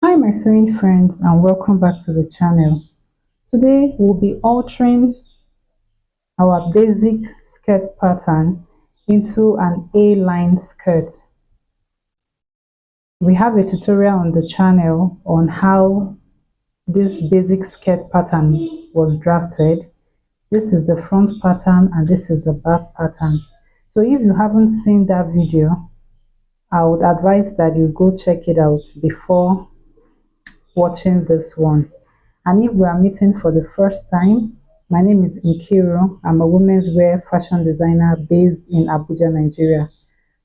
Hi my sewing friends and welcome back to the channel. Today we'll be altering our basic skirt pattern into an A-line skirt. We have a tutorial on the channel on how this basic skirt pattern was drafted. This is the front pattern and this is the back pattern. So if you haven't seen that video, I would advise that you go check it out before watching this one. And if we are meeting for the first time, my name is Nkiru. I'm a women's wear fashion designer based in Abuja, Nigeria.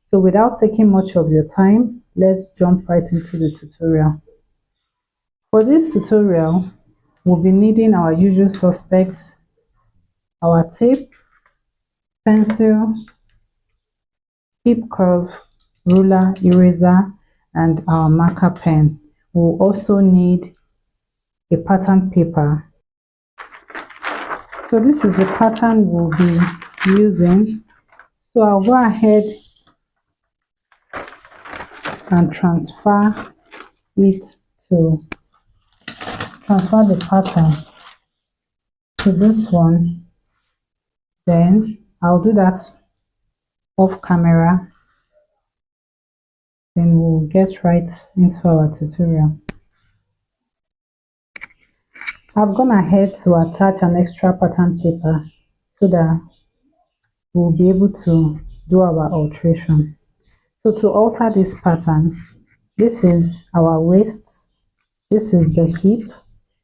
So without taking much of your time, let's jump right into the tutorial. For this tutorial, we'll be needing our usual suspects, our tape, pencil, hip curve, ruler, eraser, and our marker pen. We'll also need a pattern paper. So this is the pattern we'll be using. So I'll go ahead and transfer the pattern to this one. Then I'll do that off camera. Then we'll get right into our tutorial. I've gone ahead to attach an extra pattern paper so that we'll be able to do our alteration. So to alter this pattern, this is our waist, this is the hip,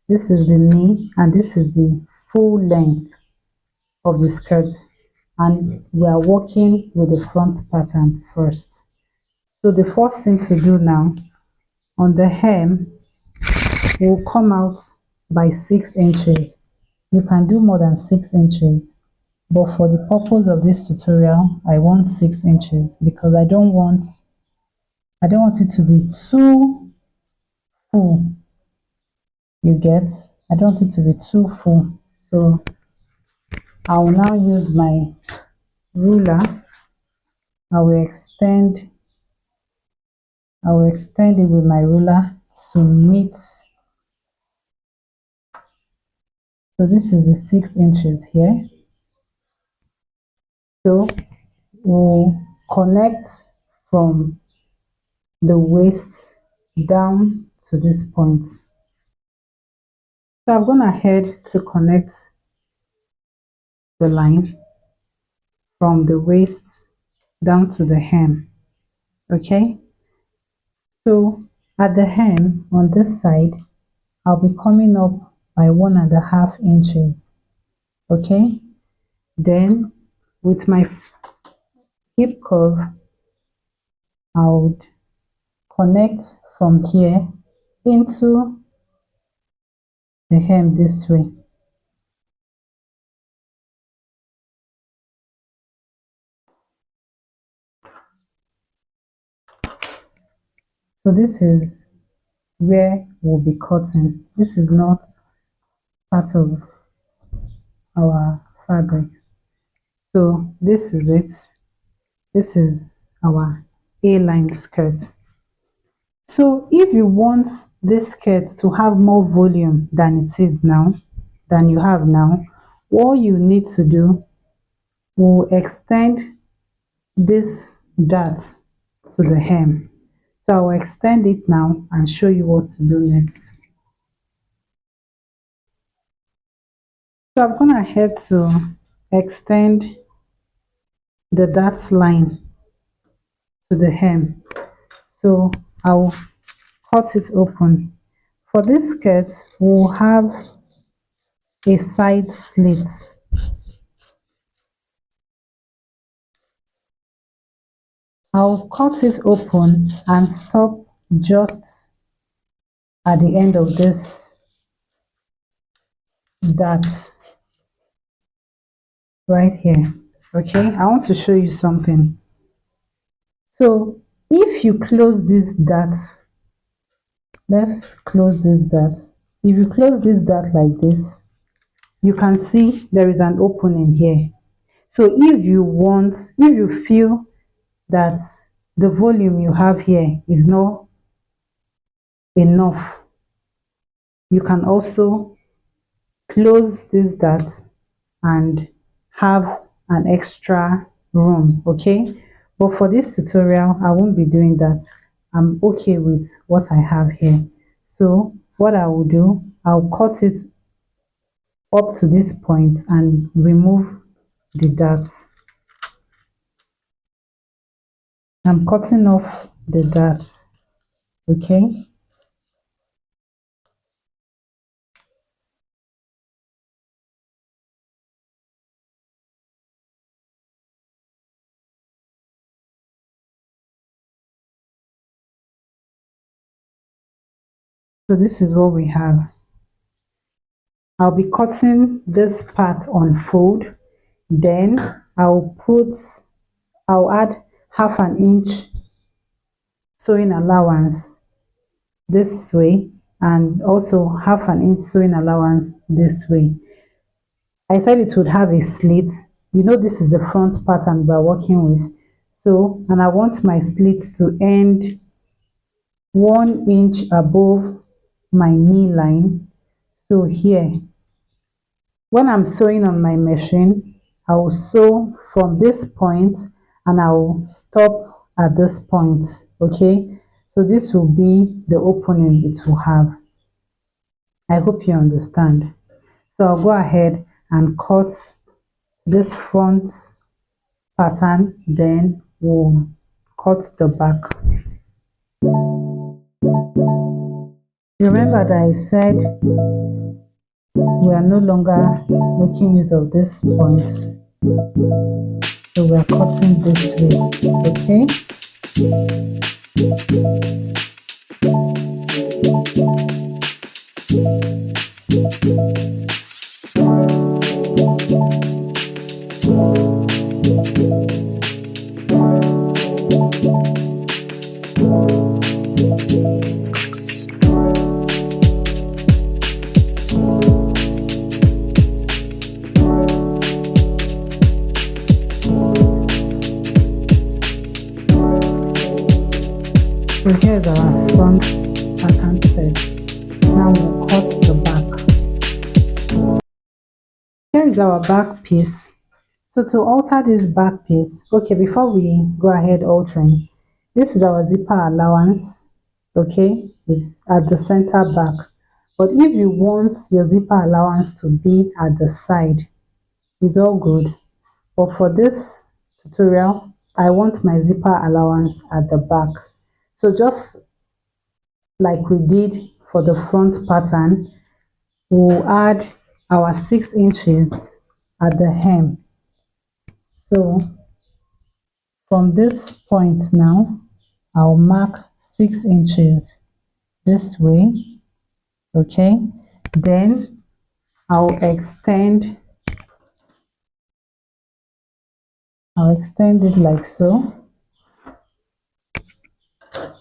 this is the knee, and this is the full length of the skirt, and we are working with the front pattern first. So the first thing to do now, on the hem, will come out by 6 inches. You can do more than 6 inches, but for the purpose of this tutorial, I want 6 inches because I don't want it to be too full. You get? I don't want it to be too full. So I will now use my ruler. I will extend it with my ruler to meet. So this is the 6 inches here. So we'll connect from the waist down to this point. So I've gone ahead to connect the line from the waist down to the hem. Okay, so at the hem on this side, I'll be coming up by 1.5 inches. Okay, then with my hip curve, I would connect from here into the hem this way. So this is where we'll be cutting. This is not part of our fabric. So this is it. This is our A-line skirt. So if you want this skirt to have more volume than it is now, than you have now, all you need to do will extend this dart to the hem. So I'll extend it now and show you what to do next. So I've gone ahead to extend the dart line to the hem. So I'll cut it open. For this skirt, we'll have a side slit. I'll cut it open and stop just at the end of this dart right here. Okay, I want to show you something. So if you close this dart, let's close this dart. If you close this dart like this, you can see there is an opening here. So if you feel that the volume you have here is not enough, you can also close this dart and have an extra room, okay? But for this tutorial, I won't be doing that. I'm okay with what I have here. So what I will do, I'll cut it up to this point and remove the darts. I'm cutting off the darts, okay? So this is what we have. I'll be cutting this part on fold, then I'll add half an inch sewing allowance this way and also half an inch sewing allowance this way. I said it would have a slit. You know this is the front pattern we're working with. So, and I want my slits to end 1 inch above my knee line. So here, when I'm sewing on my machine, I will sew from this point and I will stop at this point, okay? So this will be the opening it will have. I hope you understand. So I'll go ahead and cut this front pattern, then we'll cut the back. Remember that I said we are no longer making use of this point, so we are cutting this way, okay? So here's our front pattern set. Now we'll cut the back. Here is our back piece. So to alter this back piece, okay, before we go ahead altering, this is our zipper allowance, okay, it's at the center back. But if you want your zipper allowance to be at the side, it's all good. But for this tutorial, I want my zipper allowance at the back. So just like we did for the front pattern, we'll add our 6 inches at the hem. So from this point now, I'll mark 6 inches this way, okay? Then I'll extend it like so.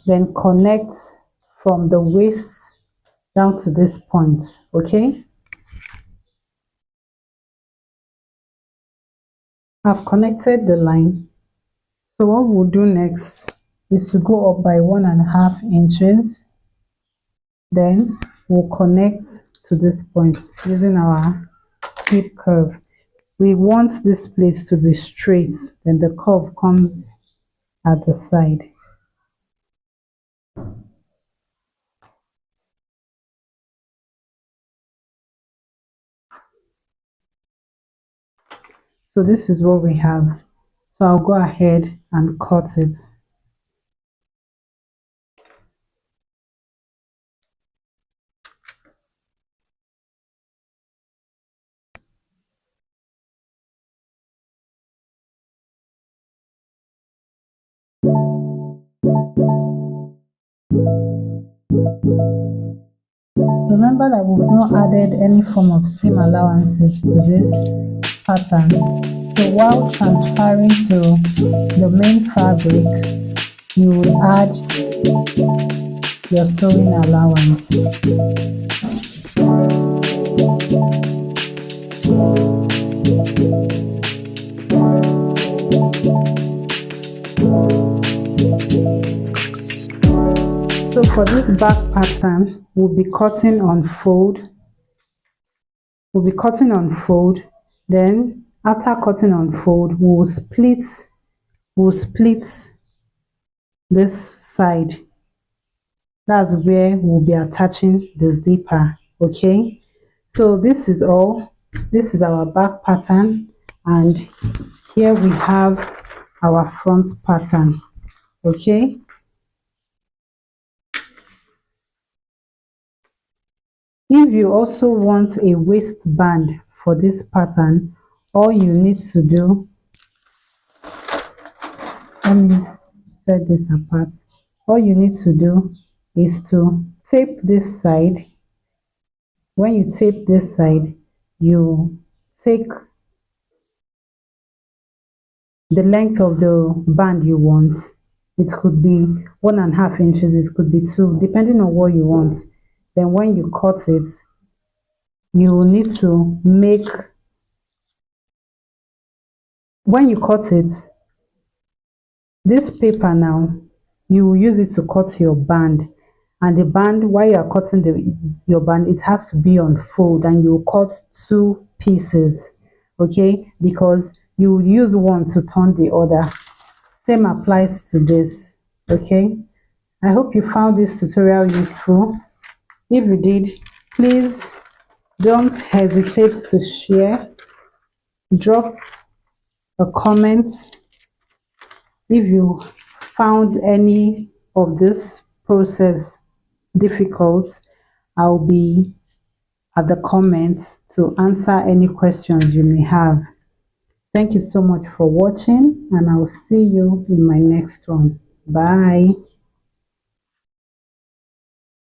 Then connect from the waist down to this point, okay? I've connected the line. So what we'll do next is to go up by 1.5 inches. Then we'll connect to this point using our hip curve. We want this place to be straight, then the curve comes at the side. So this is what we have. So I'll go ahead and cut it. Remember that we've not added any form of seam allowances to this pattern. So while transferring to the main fabric, you will add your sewing allowance. So So for this back pattern, we'll be cutting on fold. Then after cutting on fold, we'll split this side. That's where we'll be attaching the zipper. Okay, so this is all. This is our back pattern, and here we have our front pattern. Okay, if you also want a waistband for this pattern, all you need to do, let me set this apart. All you need to do is to tape this side. When you tape this side, you take the length of the band you want. It could be 1.5 inches, it could be 2, depending on what you want. Then when you cut it, you will need to make, when you cut it, this paper now, you will use it to cut your band. And the band, while you are cutting your band, it has to be on fold, and you cut 2 pieces, okay? Because you will use one to turn the other. Same applies to this, okay? I hope you found this tutorial useful. If you did, please don't hesitate to share, drop a comment. If you found any of this process difficult, I'll be at the comments to answer any questions you may have. Thank you so much for watching, and I'll see you in my next one. Bye.